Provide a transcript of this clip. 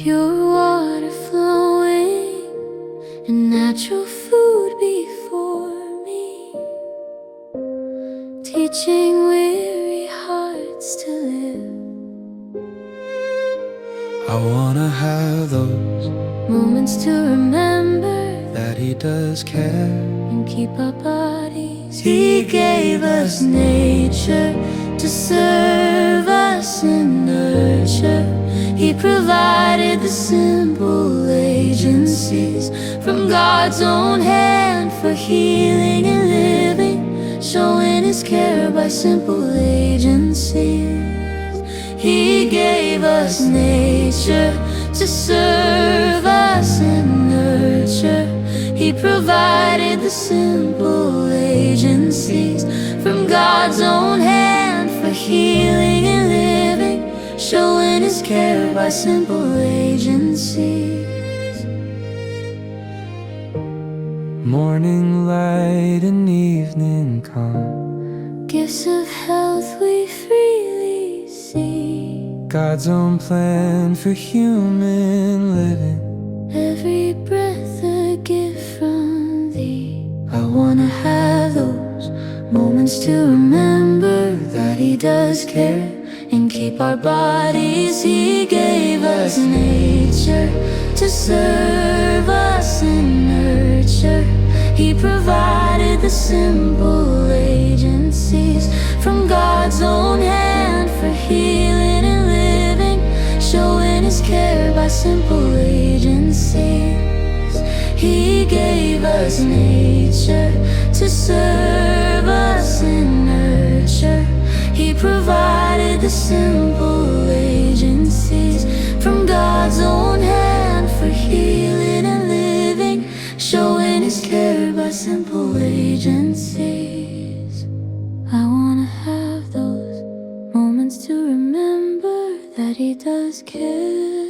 pure water flowing and natural food before me, teaching weary hearts to live. I wanna have those Moments to remember that He does care and keep our bodies. He gave us nature to serve us and nurture. He provided the simple agencies from God's own hand for healing and living, showing His care by simple agencies. He gave us nature to serve us and nurture. He provided the simple agencies from God's own hand for healing and living, showing His care by simple agencies. morning light and evening calm, Gifts of health we freely see, God's own plan for human living. every breath a gift from Thee. I wanna have those moments to remember that He does care and keep our bodies. He gave us nature to serve us and nurture. He provided the simple agencies from God's own hand for healing and living, showing His care by simple agencies. He gave us nature to serve us and nurture. He provided the simple agencies from God's own hand for healing and living, showing His care by simple agencies. I wanna have those moments to remember that He does care.